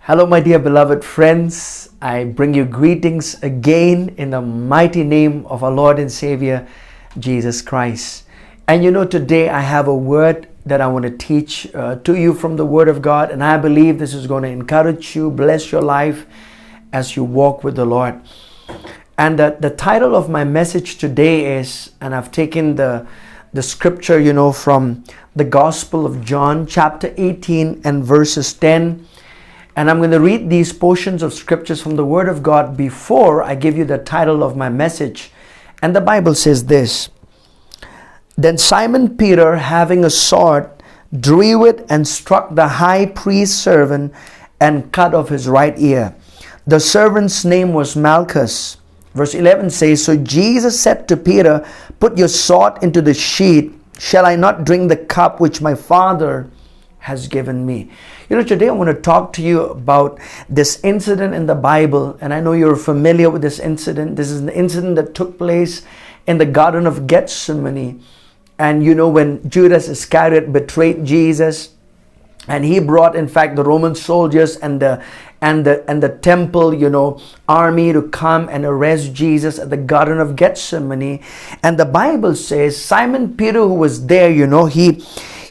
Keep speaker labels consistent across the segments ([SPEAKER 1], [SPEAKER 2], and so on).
[SPEAKER 1] Hello, my dear beloved friends. I bring you greetings again in the mighty name of our Lord and Savior, Jesus Christ. And today I have a word that I want to teach to you from the Word of God. And I believe this is going to encourage you, bless your life as you walk with the Lord. And the title of my message today is, and I've taken the scripture, from the Gospel of John, chapter 18 and verses 10. And I'm going to read these portions of scriptures from the Word of God before I give you the title of my message. And the Bible says this: Then Simon Peter, having a sword, drew it and struck the high priest's servant and cut off his right ear. The servant's name was Malchus. Verse 11 says, So Jesus said to Peter, Put your sword into the sheath. Shall I not drink the cup which my Father has given me? Today I want to talk to you about this incident in the Bible, and I know you're familiar with this incident. This is an incident that took place in the Garden of Gethsemane. And when Judas Iscariot betrayed Jesus, and he brought, in fact, the Roman soldiers and the temple, army to come and arrest Jesus at the Garden of Gethsemane. And the Bible says Simon Peter, who was there,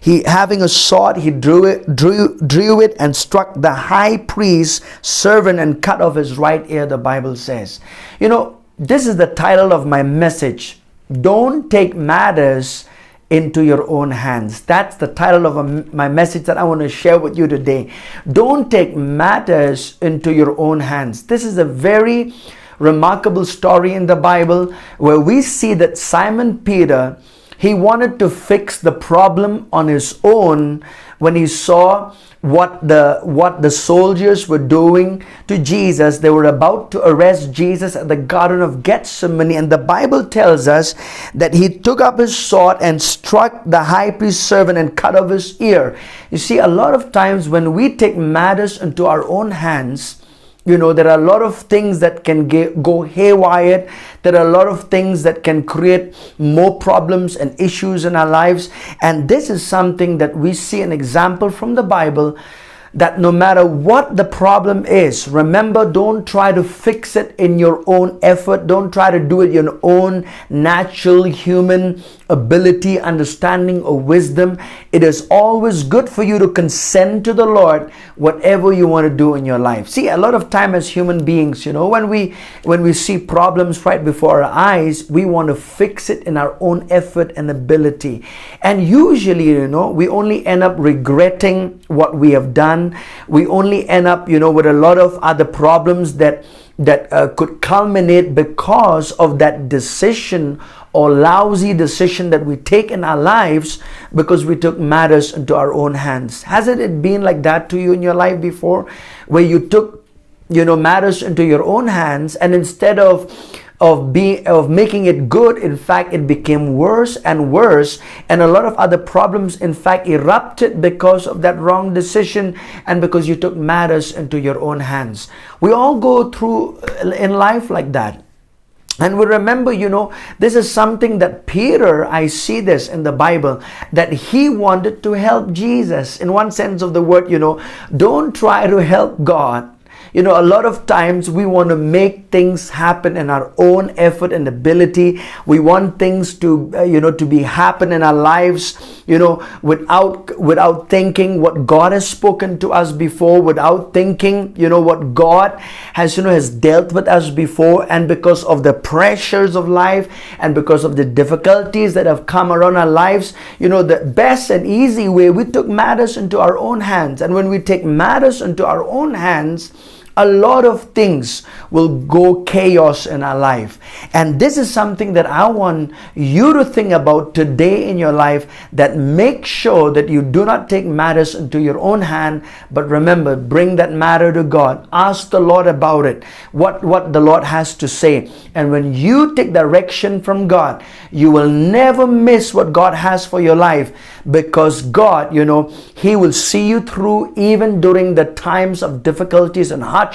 [SPEAKER 1] he having a sword, he drew it and struck the high priest's servant and cut off his right ear, the Bible says. This is the title of my message. Don't take matters into your own hands. That's the title of my message that I want to share with you today. Don't take matters into your own hands. This is a very remarkable story in the Bible where we see that Simon Peter, he wanted to fix the problem on his own when he saw what the soldiers were doing to Jesus. They were about to arrest Jesus at the Garden of Gethsemane, and the Bible tells us that he took up his sword and struck the high priest's servant and cut off his ear. You see, a lot of times when we take matters into our own hands, there are a lot of things that can go haywire. There are a lot of things that can create more problems and issues in our lives. And this is something that we see an example from the Bible, that no matter what the problem is, remember, don't try to fix it in your own effort. Don't try to do it in your own natural human ability, understanding, or wisdom. It is always good for you to consent to the Lord whatever you want to do in your life. See, a lot of time as human beings, when we see problems right before our eyes, we want to fix it in our own effort and ability. And usually, we only end up regretting what we have done. We only end up, with a lot of other problems that could culminate because of that decision or lousy decision that we take in our lives because we took matters into our own hands. Hasn't it been like that to you in your life before, where you took, matters into your own hands, and instead of making it good, in fact, it became worse and worse, and a lot of other problems, in fact, erupted because of that wrong decision and because you took matters into your own hands. We all go through in life like that. And we remember, this is something that Peter, I see this in the Bible, that he wanted to help Jesus. In one sense of the word, don't try to help God. A lot of times we want to make things happen in our own effort and ability. We want things to, to be happen in our lives, without thinking what God has spoken to us before, without thinking, what God has dealt with us before. And because of the pressures of life and because of the difficulties that have come around our lives, the best and easy way, we took matters into our own hands. And when we take matters into our own hands, a lot of things will go chaos in our life. And this is something that I want you to think about today in your life, that make sure that you do not take matters into your own hand, but remember, bring that matter to God. Ask the Lord about it, what the Lord has to say. And when you take direction from God, you will never miss what God has for your life, because God, He will see you through even during the times of difficulties and hardships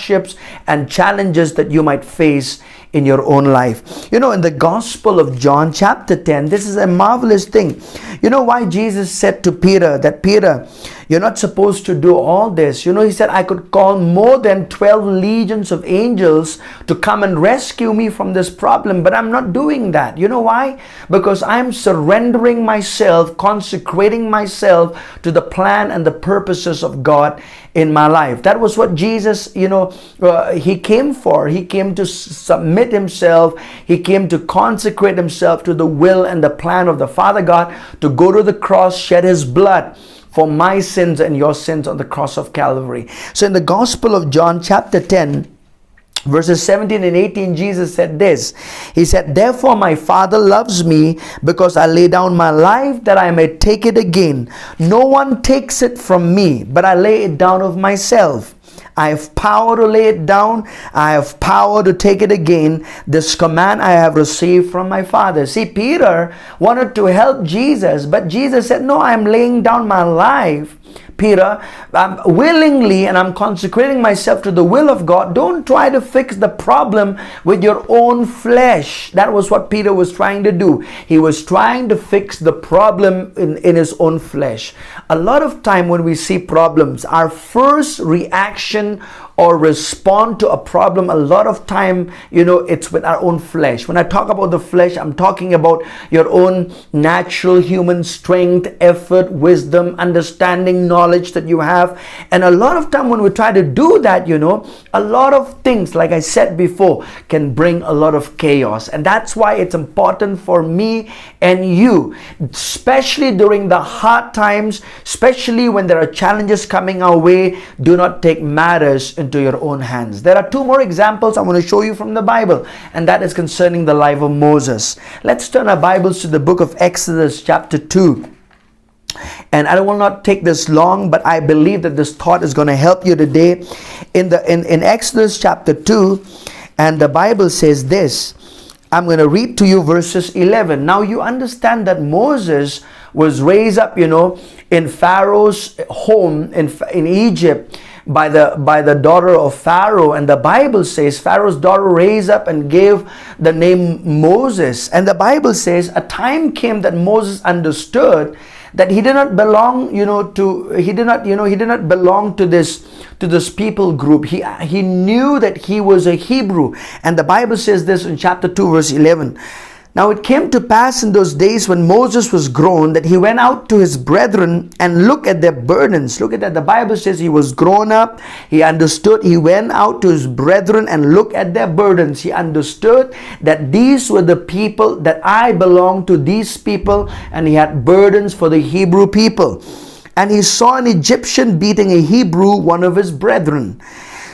[SPEAKER 1] and challenges that you might face in your own life. In the Gospel of John chapter 10, this is a marvelous thing. Why Jesus said to Peter that, Peter, You're not supposed to do all this. He said, I could call more than 12 legions of angels to come and rescue me from this problem, but I'm not doing that. You know why? Because I'm surrendering myself, consecrating myself to the plan and the purposes of God in my life. That was what Jesus, he came for. He came to submit himself. He came to consecrate himself to the will and the plan of the Father God, to go to the cross, shed his blood for my sins and your sins on the cross of Calvary. So in the Gospel of John chapter 10, verses 17 and 18, Jesus said this. He said, therefore my Father loves me, because I lay down my life that I may take it again. No one takes it from me, but I lay it down of myself. I have power to lay it down. I have power to take it again. This command I have received from my Father. See, Peter wanted to help Jesus, but Jesus said, no, I am laying down my life. Peter, I'm willingly, and I'm consecrating myself to the will of God. Don't try to fix the problem with your own flesh. That was what Peter was trying to do. He was trying to fix the problem in his own flesh. A lot of time when we see problems, our first reaction or respond to a problem, a lot of time, it's with our own flesh. When I talk about the flesh, I'm talking about your own natural human strength, effort, wisdom, understanding, knowledge that you have. And a lot of time when we try to do that, a lot of things, like I said before, can bring a lot of chaos. And that's why it's important for me and you, especially during the hard times, especially when there are challenges coming our way, do not take matters into your own hands. There are two more examples I want to show you from the Bible, and that is concerning the life of Moses. Let's turn our Bibles to the book of Exodus chapter 2. And I will not take this long, but I believe that this thought is going to help you today. In Exodus chapter 2, and the Bible says this. I'm going to read to you verses 11. Now you understand that Moses was raised up, in Pharaoh's home in Egypt by the daughter of Pharaoh. And the Bible says Pharaoh's daughter raised up and gave the name Moses. And the Bible says a time came that Moses understood that he did not belong, he did not belong to this people group. He knew that he was a Hebrew. And the Bible says this in chapter 2, verse 11. Now it came to pass in those days when Moses was grown, that he went out to his brethren and looked at their burdens. Look at that. The Bible says he was grown up. He understood. He went out to his brethren and looked at their burdens. He understood that these were the people, that I belong to these people, and he had burdens for the Hebrew people. And he saw an Egyptian beating a Hebrew, one of his brethren.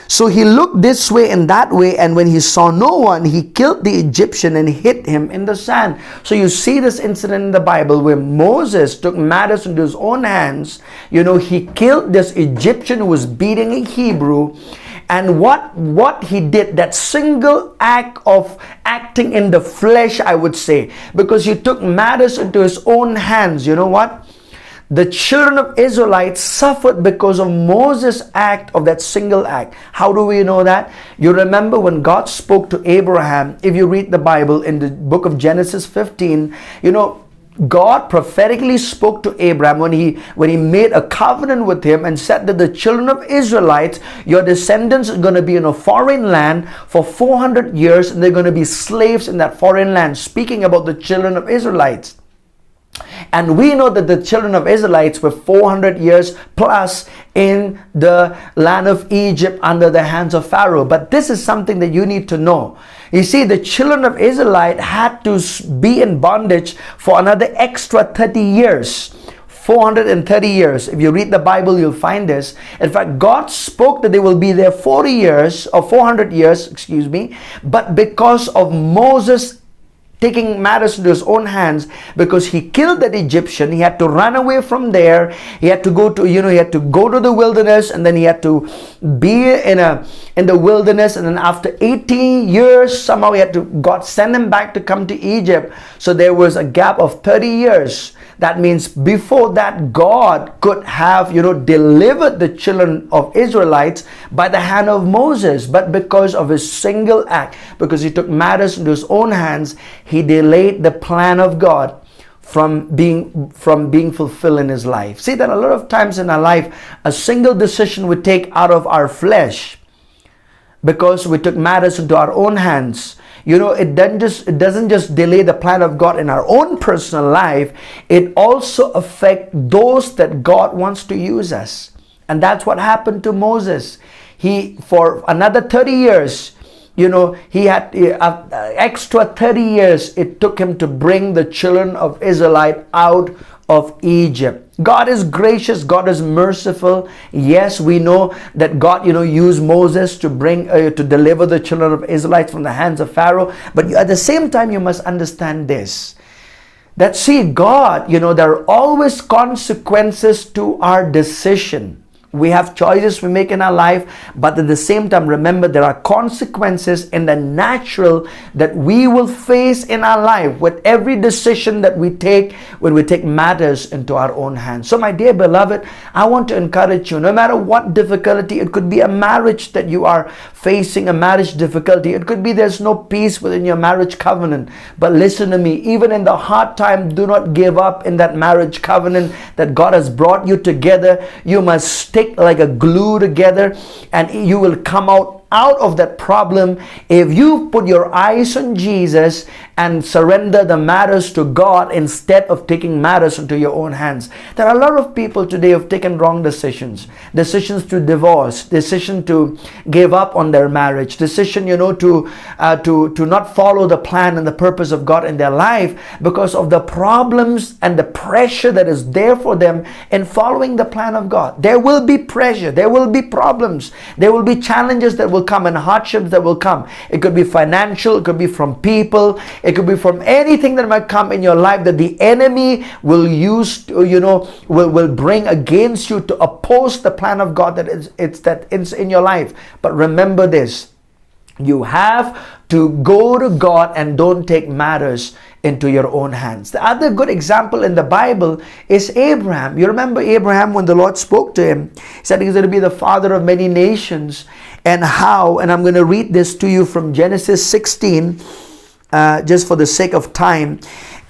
[SPEAKER 1] So he looked this way and that way, and when he saw no one, he killed the Egyptian and hid him in the sand. So you see this incident in the Bible where Moses took matters into his own hands. He killed this Egyptian who was beating a Hebrew. And what he did, that single act of acting in the flesh, I would say, because he took matters into his own hands. You know what? The children of Israelites suffered because of Moses' act of that single act. How do we know that? You remember when God spoke to Abraham, if you read the Bible in the book of Genesis 15, God prophetically spoke to Abraham when he made a covenant with him and said that the children of Israelites, your descendants are going to be in a foreign land for 400 years, and they're going to be slaves in that foreign land, speaking about the children of Israelites. And we know that the children of Israelites were 400 years plus in the land of Egypt under the hands of Pharaoh. But this is something that you need to know. You see, the children of Israelite had to be in bondage for another extra 30 years. 430 years. If you read the Bible, you'll find this. In fact, God spoke that they will be there 40 years or 400 years, but because of Moses taking matters into his own hands, because he killed that Egyptian, he had to run away from there. He had to go to, he had to go to the wilderness, and then he had to be in the wilderness, and then after 18 years, somehow God sent him back to come to Egypt. So there was a gap of 30 years. That means before that, God could have, delivered the children of Israelites by the hand of Moses. But because of his single act, because he took matters into his own hands, he delayed the plan of God from being fulfilled in his life. See that a lot of times in our life, a single decision we take out of our flesh, because we took matters into our own hands, it doesn't just delay the plan of God in our own personal life, it also affects those that God wants to use us. And that's what happened to Moses. He, for another 30 years, he had extra 30 years it took him to bring the children of Israelite out of Egypt. God is gracious. God is merciful. Yes, we know that God, used Moses to deliver the children of Israelites from the hands of Pharaoh. But at the same time, you must understand this. That see, God, there are always consequences to our decision. We have choices we make in our life, but at the same time, remember, there are consequences in the natural that we will face in our life with every decision that we take when we take matters into our own hands. So my dear beloved, I want to encourage you, no matter what difficulty, it could be a marriage that you are facing, a marriage difficulty. It could be there's no peace within your marriage covenant. But listen to me, even in the hard time, do not give up in that marriage covenant that God has brought you together. You must stick like a glue together, and you will come out of that problem if you put your eyes on Jesus and surrender the matters to God instead of taking matters into your own hands. There are a lot of people today who have taken wrong decisions to divorce, decision to give up on their marriage, decision to not follow the plan and the purpose of God in their life because of the problems and the pressure that is there for them in following the plan of God. There will be pressure, there will be problems, there will be challenges that will come and hardships that will come. It could be financial, it could be from people, it could be from anything that might come in your life that the enemy will use to, will bring against you to oppose the plan of God that is in your life. But remember this, you have to go to God and don't take matters into your own hands. The other good example in the Bible is Abraham. You remember Abraham, when the Lord spoke to him, he said he's going to be the father of many nations. And I'm going to read this to you from Genesis 16, just for the sake of time.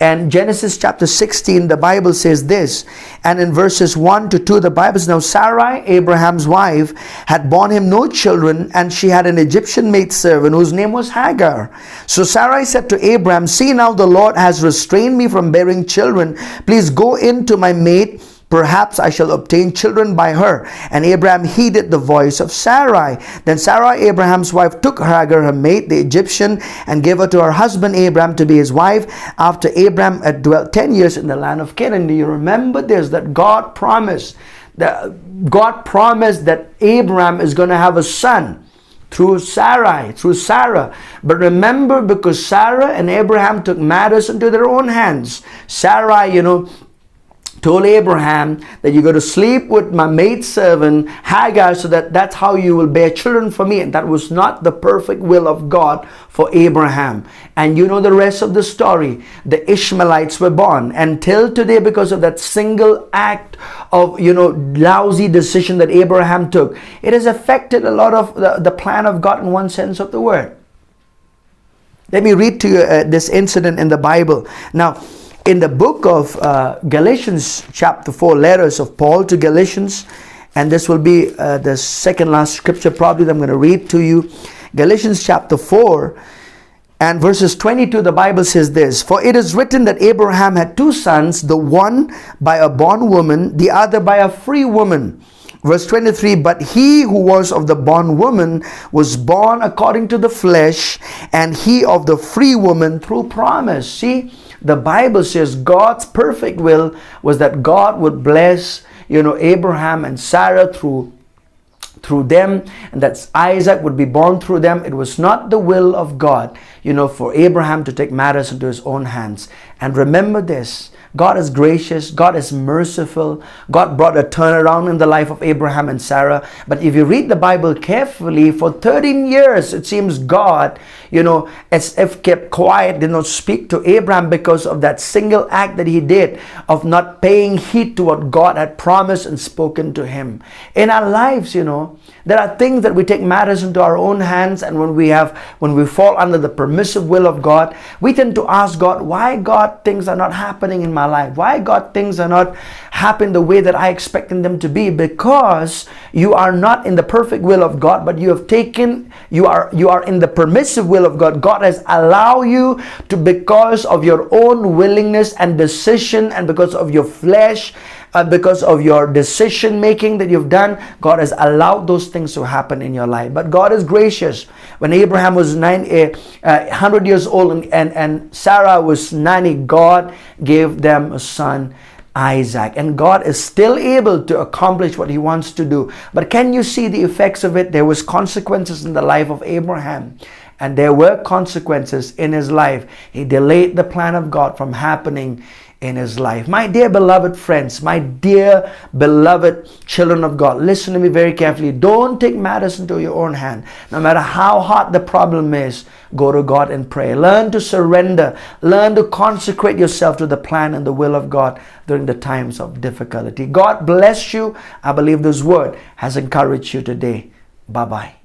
[SPEAKER 1] And Genesis chapter 16, the Bible says this, and in verses 1 to 2, the Bible says, now Sarai, Abraham's wife, had borne him no children, and she had an Egyptian maidservant whose name was Hagar. So Sarai said to Abraham, see, now the Lord has restrained me from bearing children. Please go in to my maid. Perhaps I shall obtain children by her. And Abraham heeded the voice of Sarai. Then Sarai, Abraham's wife, took Hagar, her maid, the Egyptian, and gave her to her husband Abraham to be his wife, after Abraham had dwelt 10 years in the land of Canaan. Do you remember this? That God promised that Abraham is going to have a son through Sarah. But remember, because Sarah and Abraham took matters into their own hands, Sarai, told Abraham that you go to sleep with my maidservant Hagar, so that's how you will bear children for me. And that was not the perfect will of God for Abraham. And you know the rest of the story. The Ishmaelites were born. Until today, because of that single act of lousy decision that Abraham took, it has affected a lot of the plan of God in one sense of the word. Let me read to you this incident in the Bible. Now, in the book of Galatians chapter 4, letters of Paul to Galatians, and this will be the second last scripture probably that I'm going to read to you. Galatians chapter 4 and verses 22, the Bible says this, for it is written that Abraham had two sons, the one by a bondwoman, the other by a free woman. Verse 23, but he who was of the bondwoman was born according to the flesh, and he of the free woman through promise. See, the Bible says God's perfect will was that God would bless, Abraham and Sarah through them, and that Isaac would be born through them. It was not the will of God, for Abraham to take matters into his own hands. And remember this, God is gracious, God is merciful. God brought a turnaround in the life of Abraham and Sarah. But if you read the Bible carefully, for 13 years, it seems God, as if kept quiet, did not speak to Abraham because of that single act that he did of not paying heed to what God had promised and spoken to him. In our lives, there are things that we take matters into our own hands, and when we fall under the permissive will of God, we tend to ask God, why God God, things are not happening in my life? Why, God, things are not happening the way that I expected them to be? Because you are not in the perfect will of God, but you are in the permissive will of God. God has allowed you to, because of your own willingness and decision, and because of your flesh, because of your decision making that you've done, God has allowed those things to happen in your life. But God is gracious. When Abraham was 100 years old and Sarah was 90, God gave them a son, Isaac. And God is still able to accomplish what He wants to do. But can you see the effects of it? There was consequences in the life of Abraham. And there were consequences in his life. He delayed the plan of God from happening in his life. My dear beloved friends, my dear beloved children of God, listen to me very carefully. Don't take matters into your own hand. No matter how hard the problem is, go to God and pray. Learn to surrender. Learn to consecrate yourself to the plan and the will of God during the times of difficulty. God bless you. I believe this word has encouraged you today. Bye-bye.